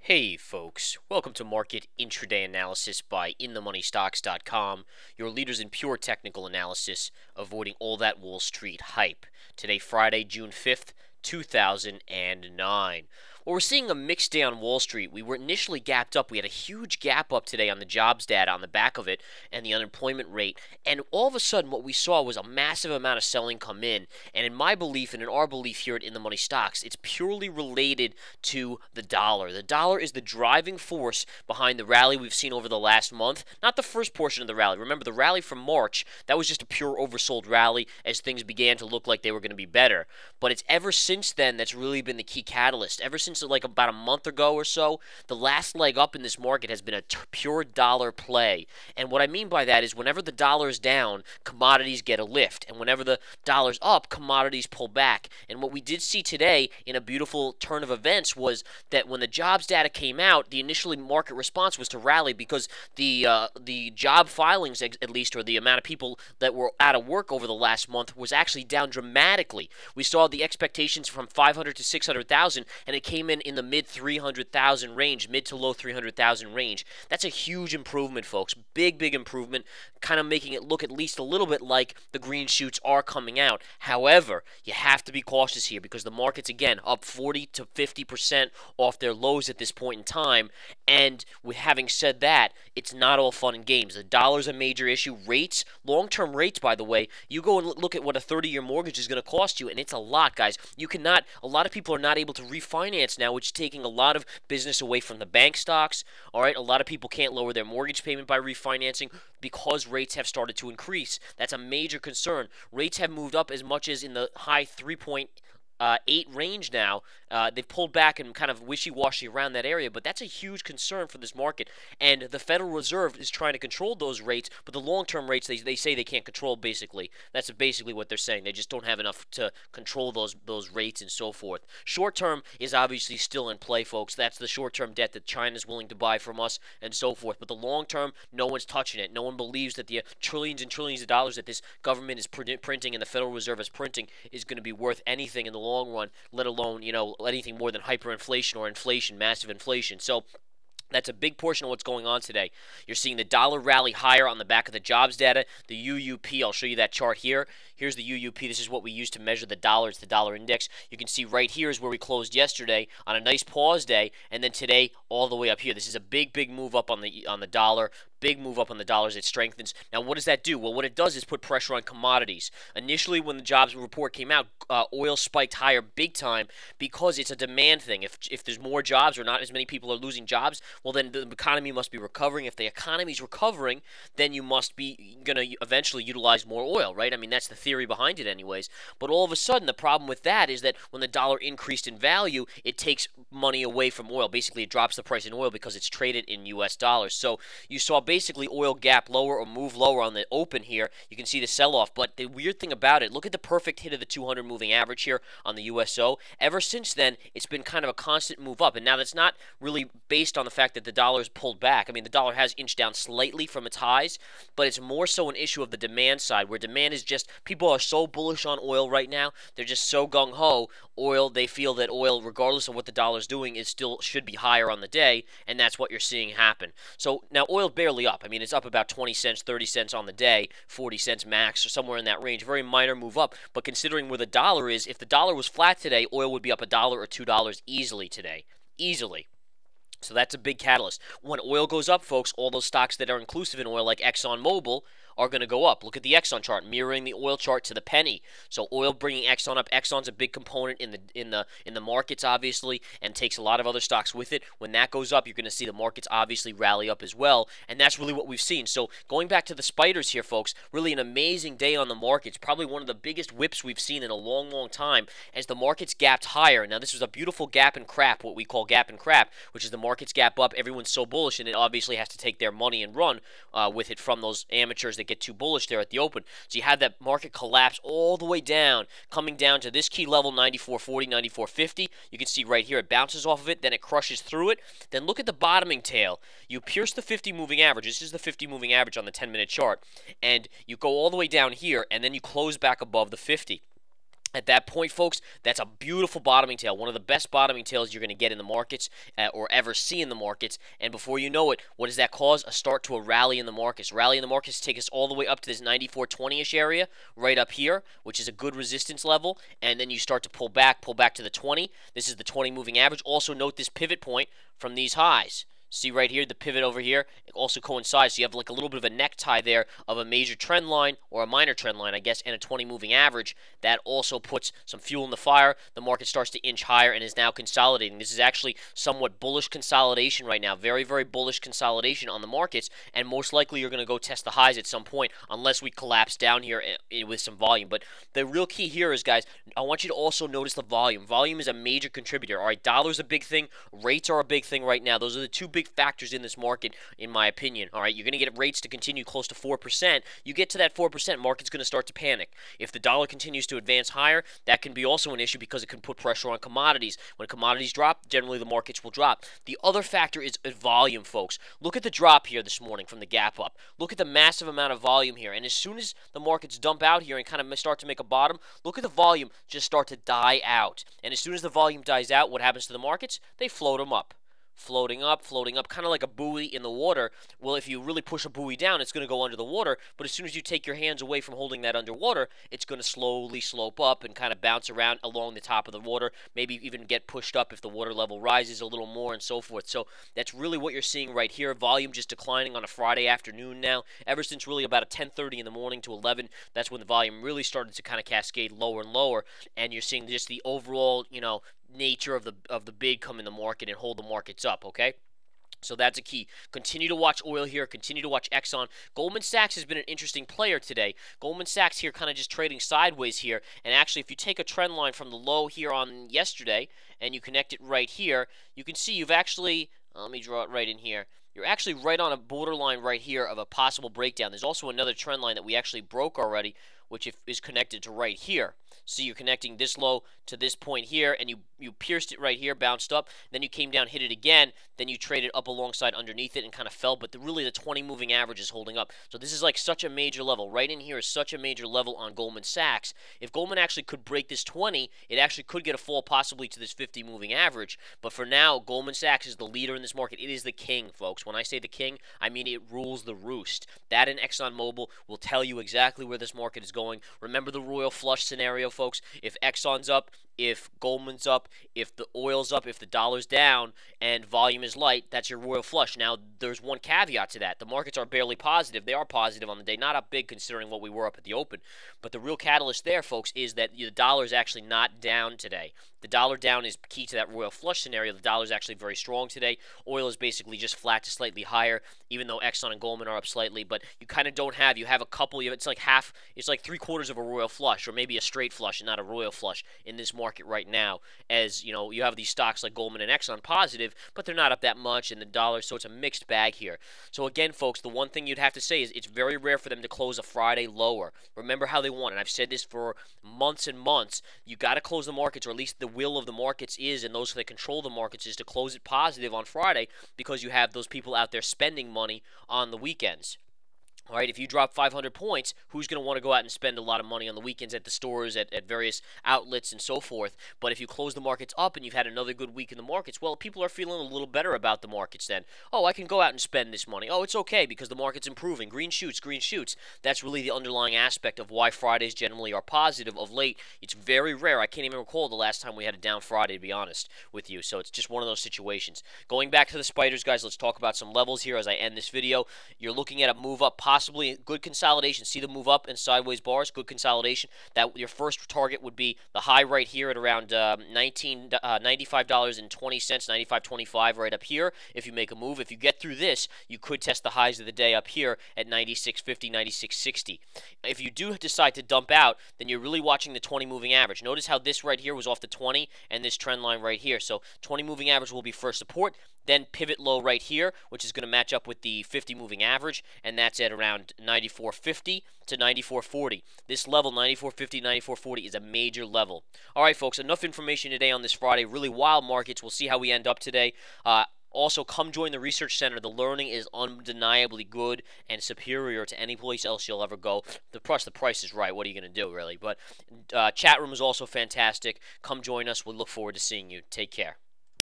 Hey folks, welcome to Market Intraday Analysis by InTheMoneyStocks.com, your leaders in pure technical analysis, avoiding all that Wall Street hype. Today, Friday, June 5th, 2009. Well, we're seeing a mixed day on Wall Street. We were initially gapped up. We had a huge gap up today on the jobs data on the back of it and the unemployment rate. And all of a sudden, what we saw was a massive amount of selling come in. And in my belief and in our belief here at In the Money Stocks, it's purely related to the dollar. The dollar is the driving force behind the rally we've seen over the last month. Not the first portion of the rally. Remember, the rally from March, that was just a pure oversold rally as things began to look like they were going to be better. But it's ever since then that's really been the key catalyst. Ever since like about a month ago or so, the last leg up in this market has been a pure dollar play. And what I mean by that is whenever the dollar is down, commodities get a lift. And whenever the dollar's up, commodities pull back. And what we did see today in a beautiful turn of events was that when the jobs data came out, the initial market response was to rally because the job filings, at least, or the amount of people that were out of work over the last month, was actually down dramatically. We saw the expectations from 500 to 600,000, and it came in the mid 300,000 range, mid to low 300,000 range. That's a huge improvement, folks. Big improvement, kind of making it look at least a little bit like the green shoots are coming out. However, you have to be cautious here because the market's, again, up 40 to 50% off their lows at this point in time. And with having said that, it's not all fun and games. The dollar's a major issue. Rates, long-term rates, by the way, you go and look at what a 30-year mortgage is going to cost you, and it's a lot, guys. A lot of people are not able to refinance now, which is taking a lot of business away from the bank stocks. All right, a lot of people can't lower their mortgage payment by refinancing because rates have started to increase. That's a major concern. Rates have moved up as much as in the high 3.8 range now. They've pulled back and kind of wishy-washy around that area, but that's a huge concern for this market. And the Federal Reserve is trying to control those rates, but the long-term rates they say they can't control. Basically, that's basically what they're saying. They just don't have enough to control those rates and so forth. Short-term is obviously still in play, folks. That's the short-term debt that China's willing to buy from us and so forth. But the long-term, no one's touching it. No one believes that the trillions and trillions of dollars that this government is printing and the Federal Reserve is printing is going to be worth anything in the long run, let alone, anything more than hyperinflation or inflation, massive inflation. So that's a big portion of what's going on today. You're seeing the dollar rally higher on the back of the jobs data. The UUP, I'll show you that chart here. Here's the UUP. This is what we use to measure the dollar. It's the dollar index. You can see right here is where we closed yesterday on a nice pause day, and then today all the way up here. This is a big move up on the dollar. Big move up on the dollars. It strengthens. Now, what does that do? Well, what it does is put pressure on commodities. Initially, when the jobs report came out, oil spiked higher big time because it's a demand thing. If there's more jobs or not as many people are losing jobs, well, then the economy must be recovering. If the economy's recovering, then you must be going to eventually utilize more oil, right? I mean, that's the theory behind it anyways. But all of a sudden, the problem with that is that when the dollar increased in value, it takes money away from oil. Basically, it drops the price in oil because it's traded in U.S. dollars. So you saw basically oil gap lower or move lower on the open here. You can see the sell-off. But the weird thing about it, look at the perfect hit of the 200 moving average here on the USO. Ever since then, it's been kind of a constant move up. And now that's not really based on the fact that the dollar's pulled back. I mean, the dollar has inched down slightly from its highs, but it's more so an issue of the demand side, where demand is just, people are so bullish on oil right now. They're just so gung-ho. Oil, they feel that oil, regardless of what the dollar's doing, it still should be higher on the day, and that's what you're seeing happen. So now oil's barely up. I mean, it's up about 20 cents, 30 cents on the day, 40 cents max, or somewhere in that range. Very minor move up, but considering where the dollar is, if the dollar was flat today, oil would be up $1 or $2 easily today. Easily. So that's a big catalyst. When oil goes up, folks, all those stocks that are inclusive in oil, like ExxonMobil, are going to go up. Look at the Exxon chart, mirroring the oil chart to the penny. So oil bringing Exxon up. Exxon's a big component in the markets, obviously, and takes a lot of other stocks with it. When that goes up, you're going to see the markets obviously rally up as well, and that's really what we've seen. So going back to the spiders here, folks, really an amazing day on the markets. Probably one of the biggest whips we've seen in a long time as the markets gapped higher. Now, this was a beautiful gap and crap, what we call gap and crap, which is the markets gap up. Everyone's so bullish, and it obviously has to take their money and run with it from those amateurs that get too bullish there at the open. So you have that market collapse all the way down, coming down to this key level, 94.40, 94.50. You can see right here it bounces off of it, then it crushes through it. Then look at the bottoming tail. You pierce the 50 moving average. This is the 50 moving average on the 10-minute chart. And you go all the way down here, and then you close back above the 50. At that point, folks, that's a beautiful bottoming tail, one of the best bottoming tails you're going to get in the markets or ever see in the markets. And before you know it, what does that cause? A start to a rally in the markets. Rally in the markets take us all the way up to this 94.20-ish area right up here, which is a good resistance level. And then you start to pull back to the 20. This is the 20 moving average. Also note this pivot point from these highs. See right here, the pivot over here, it also coincides. So you have like a little bit of a necktie there of a major trend line, or a minor trend line, I guess, and a 20 moving average. That also puts some fuel in the fire. The market starts to inch higher and is now consolidating. This is actually somewhat bullish consolidation right now. Very, very bullish consolidation on the markets, and most likely you're going to go test the highs at some point unless we collapse down here with some volume. But the real key here is, guys, I want you to also notice the volume. Volume is a major contributor. All right, dollar's a big thing. Rates are a big thing right now. Those are the two big factors in this market, in my opinion. All right, you're going to get rates to continue close to 4%. You get to that 4%, market's going to start to panic. If the dollar continues to advance higher, that can be also an issue because it can put pressure on commodities. When commodities drop, generally the markets will drop. The other factor is volume, folks. Look at the drop here this morning from the gap up. Look at the massive amount of volume here. And as soon as the markets dump out here and kind of start to make a bottom, look at the volume just start to die out. And as soon as the volume dies out, what happens to the markets? They float them up. Floating up, kind of like a buoy in the water. Well, if you really push a buoy down, it's going to go under the water, but as soon as you take your hands away from holding that underwater, it's going to slowly slope up and kind of bounce around along the top of the water, maybe even get pushed up if the water level rises a little more and so forth. So that's really what you're seeing right here. Volume just declining on a Friday afternoon now. Ever since really about a 10:30 in the morning to 11, that's when the volume really started to kind of cascade lower and lower, and you're seeing just the overall, nature of the bid come in the market and hold the markets up, okay? So that's a key. Continue to watch oil here. Continue to watch Exxon. Goldman Sachs has been an interesting player today. Goldman Sachs here kind of just trading sideways here. And actually, if you take a trend line from the low here on yesterday and you connect it right here, you can see you've actually, let me draw it right in here. You're actually right on a borderline right here of a possible breakdown. There's also another trend line that we actually broke already, which is connected to right here. So you're connecting this low to this point here, and you pierced it right here, bounced up, then you came down, hit it again, then you traded up alongside underneath it and kind of fell, but really the 20 moving average is holding up. So this is like such a major level. Right in here is such a major level on Goldman Sachs. If Goldman actually could break this 20, it actually could get a fall possibly to this 50 moving average, but for now, Goldman Sachs is the leader in this market. It is the king, folks. When I say the king, I mean it rules the roost. That and ExxonMobil will tell you exactly where this market is going. Remember the royal flush scenario, folks. If Exxon's up, if Goldman's up, if the oil's up, if the dollar's down, and volume is light, that's your royal flush. Now, there's one caveat to that. The markets are barely positive. They are positive on the day. Not up big considering what we were up at the open. But the real catalyst there, folks, is that the dollar is actually not down today. The dollar down is key to that royal flush scenario. The dollar is actually very strong today. Oil is basically just flat to slightly higher, even though Exxon and Goldman are up slightly. But you kind of don't have, you have a couple, it's like half, it's like 3/4 of a royal flush, or maybe a straight flush and not a royal flush in this market right now. As, you have these stocks like Goldman and Exxon positive, but they're not up that much in the dollar, so it's a mixed bag here. So again, folks, the one thing you'd have to say is it's very rare for them to close a Friday lower. Remember how they won, and I've said this for months and months. You got to close the markets, or at least the will of the markets is, and those that control the markets, is to close it positive on Friday because you have those people out there spending money on the weekends. All right, if you drop 500 points, who's going to want to go out and spend a lot of money on the weekends at the stores, at various outlets, and so forth? But if you close the markets up and you've had another good week in the markets, well, people are feeling a little better about the markets then. Oh, I can go out and spend this money. Oh, it's okay because the market's improving. Green shoots, green shoots. That's really the underlying aspect of why Fridays generally are positive of late. It's very rare. I can't even recall the last time we had a down Friday, to be honest with you. So it's just one of those situations. Going back to the spiders, guys, let's talk about some levels here as I end this video. You're looking at a move up, possibly good consolidation. See the move up and sideways bars, good consolidation. That your first target would be the high right here at around $95.20, $95.25 right up here. If you make a move, if you get through this, you could test the highs of the day up here at $96.50, $96.60. If you do decide to dump out, then you're really watching the 20 moving average. Notice how this right here was off the 20 and this trend line right here. So 20 moving average will be first support, then pivot low right here, which is going to match up with the 50 moving average, and that's at around 94.50 to 94.40. This level, 94.50, 94.40, is a major level. All right, folks, enough information today on this Friday. Really wild markets. We'll see how we end up today. Also, come join the research center. The learning is undeniably good and superior to any place else you'll ever go. The price is right. What are you going to do, really? But chat room is also fantastic. Come join us. We look forward to seeing you. Take care.